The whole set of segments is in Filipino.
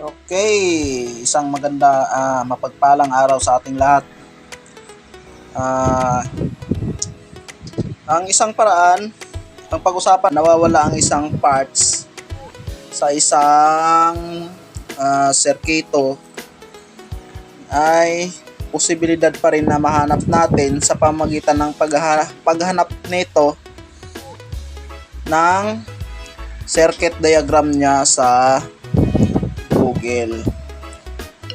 Okay, isang maganda mapagpalang araw sa ating lahat. Ang isang paraan ng pag-usapan, nawawala ang isang parts sa isang serkito ay posibilidad pa rin na mahanap natin sa pamagitan ng paghanap nito ng circuit diagram niya sa Google.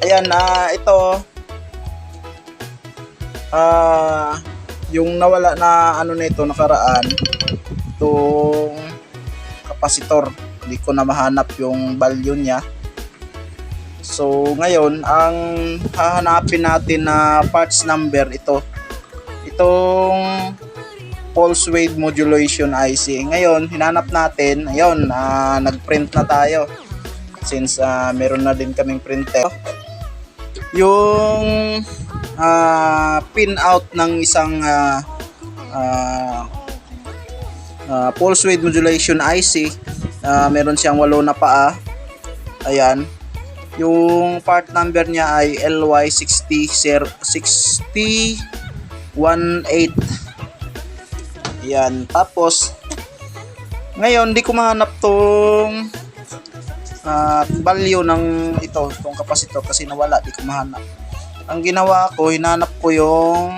Ayan na ito yung nawala na nito nakaraan, itong kapasitor, hindi ko na mahanap yung value niya. So ngayon ang hahanapin natin na parts number itong pulse wave modulation IC. Ngayon hinanap natin, ayun, nagprint na tayo since meron na din kaming printer. Yung pin out ng isang pulse wave modulation IC, meron siyang 8 na paa. Ayan, yung part number niya ay LY6018. Ayan, tapos ngayon di ko mahanap tong value ng itong kapasitor kasi nawala, di ko mahanap. Ang ginawa ko, hinanap ko yung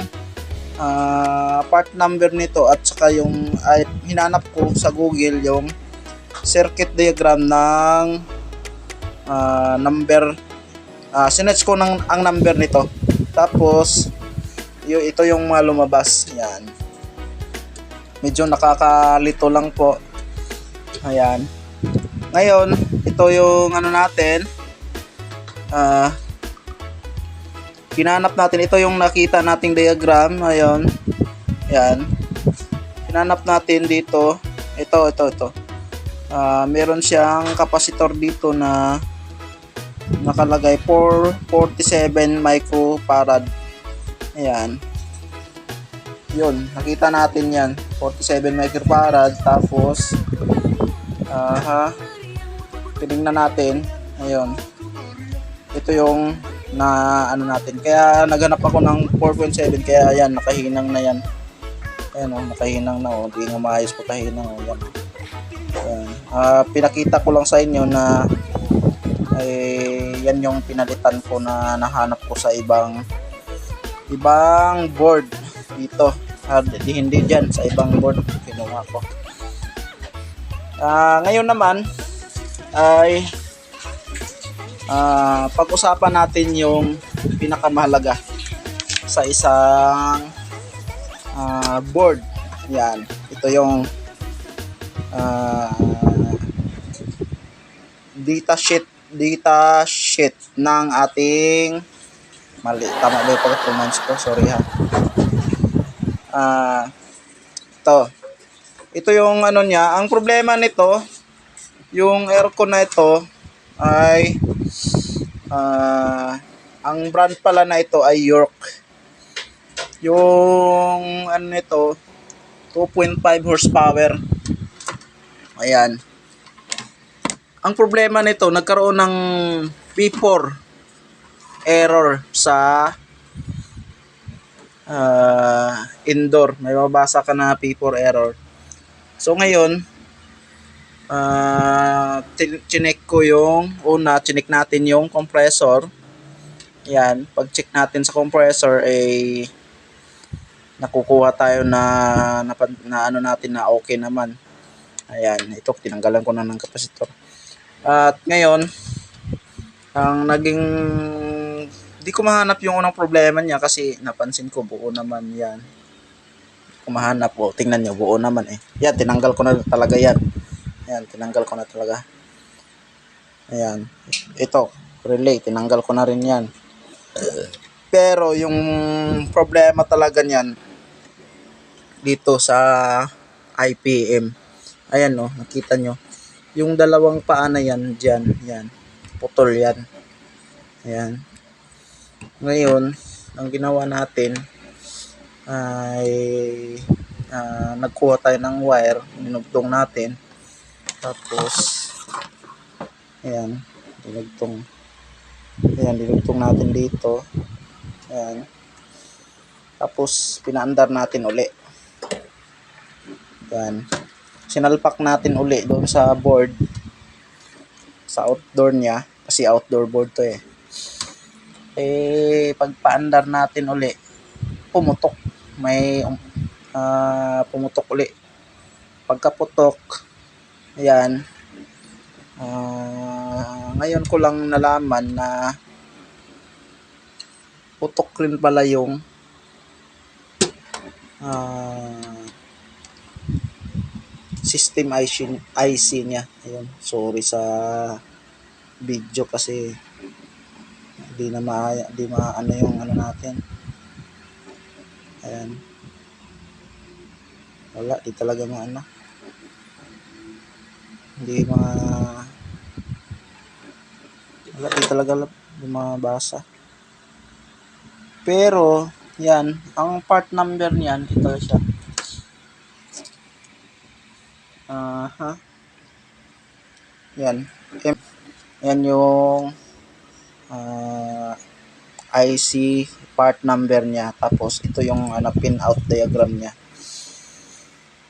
part number nito at saka yung hinanap ko sa Google yung circuit diagram ng number. Sinerch ko ang number nito, tapos ito yung mga lumabas. Yan, medyo nakakalito lang po. Ayan, ngayon ito yung natin, hinanap natin, ito yung nakita nating diagram. Ayun, yan, hinanap natin dito, ito. Meron siyang kapasitor dito na nakalagay 47 microfarad. Ayan, yun, nakita natin yan, 47 microfarad. Tapos tinignan natin, ayun, ito yung natin, kaya naghanap ako ng 4.7, kaya ayan, nakahinang na yan. Ayan, nakahinang na, hindi nga maayos pa kahinang. Ayan. Pinakita ko lang sa inyo na yan yung pinalitan ko na nahanap ko sa ibang board dito. Hindi dyan, sa ibang board kinuha ko. Ngayon naman ay pag-usapan natin yung pinakamahalaga sa isang board. Yan, ito yung data sheet ng ating tama ba yung pag-pronounce ko? Sorry ha. Ito yung niya. Ang problema nito, yung aircon na ito ay ang brand pala na ito ay York. Yung nito 2.5 horsepower. Ayan. Ang problema nito, nagkaroon ng P4 error sa indoor. May mabasa ka na P4 error. So ngayon, chinek ko yung chinek natin yung compressor. Yan, pag check natin sa compressor nakukuha tayo na natin na okay naman. Ayan, ito tinanggalan ko na ng kapasitor. At ngayon, ang naging di ko mahanap yung unang problema niya kasi napansin ko buo naman yan. Kung mahanap po, tingnan nyo, buo naman Yan, tinanggal ko na talaga yan. Ayan, tinanggal ko na talaga. Ayan, ito, relay, tinanggal ko na rin yan. Pero yung problema talaga niyan dito sa IPM. Ayan, nakita nyo. Yung dalawang paa na yan, dyan, yan, putol yan. Ayan. Ngayon, ang ginawa natin ay nagkuha tayo ng wire, dinugtong natin. Tapos, ayan, dinugtong. Ayan, dinugtong natin dito. Ayan. Tapos, pinaandar natin uli. Ayan. Sinalpak natin uli doon sa board. Sa outdoor niya. Kasi outdoor board to eh. Pagpaandar natin uli, pumutok. May pumutok uli. Pagkaputok, ayan. Ngayon ko lang nalaman na putok rin pala yung system IC niya. Ayun, sorry sa video kasi di maano yung ano natin. Ayan. Wala, di talaga maano. Wala, di talaga mabasa. Pero, yan, ang part number niyan, ito siya. Yan. Yan yung IC part number niya. Tapos, ito yung pin out diagram niya.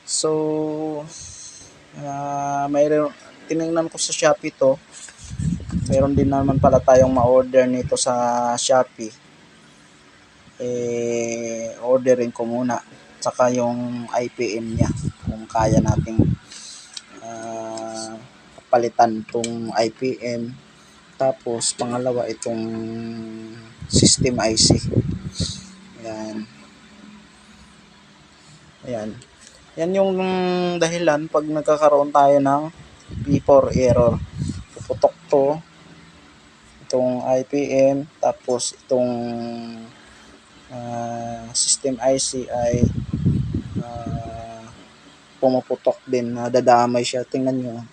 So, tinignan ko sa Shopee to. Meron din naman pala tayong ma-order nito sa Shopee. Orderin ko muna. Saka yung IPM niya. Kung kaya nating palitan tong IPM. Tapos, pangalawa, itong system IC. Ayan. Ayan. Yan yung dahilan pag nagkakaroon tayo ng P4 error. Puputok to, itong IPM, tapos itong system IC ay pumuputok din, nadadamay siya. Tingnan nyo.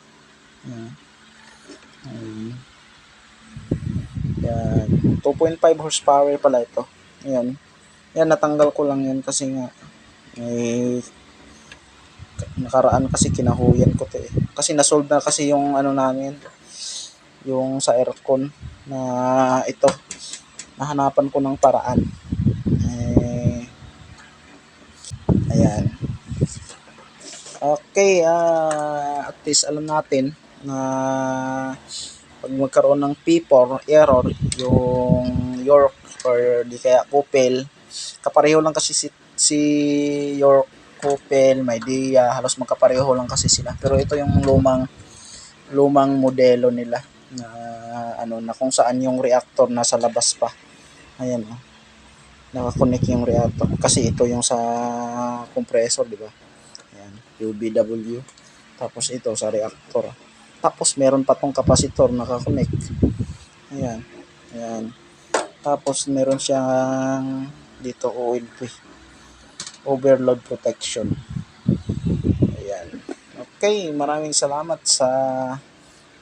Yan. 2.5 horsepower pala ito. Ayan. Yan, natanggal ko lang yan kasi nga nakaraan kasi kinahuyan ko to eh. Kasi nasolve na kasi yung namin, yung sa aircon na ito. Nahanapan ko ng paraan. Ayan. Okay, at least alam natin na pag magkaroon ng P4 error, yung York or di kaya Opel, kapareho lang kasi si York, Opel, Midea, halos magkapareho lang kasi sila. Pero ito yung lumang modelo nila na na kung saan yung reactor nasa labas pa. Ayan, nakakonect yung reactor kasi ito yung sa compressor, di ba? Ayan, UBW. Tapos ito sa reactor. Tapos meron pa tong capacitor nakakonect. Ayan. Ayan. Tapos meron siyang dito oil free. Overload protection. Ayan. Okay, maraming salamat sa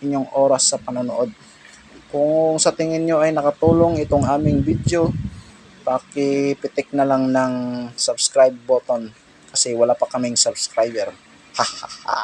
inyong oras sa panonood. Kung sa tingin nyo ay nakatulong itong aming video, paki-pitik na lang ng subscribe button kasi wala pa kaming subscriber. Ha ha ha.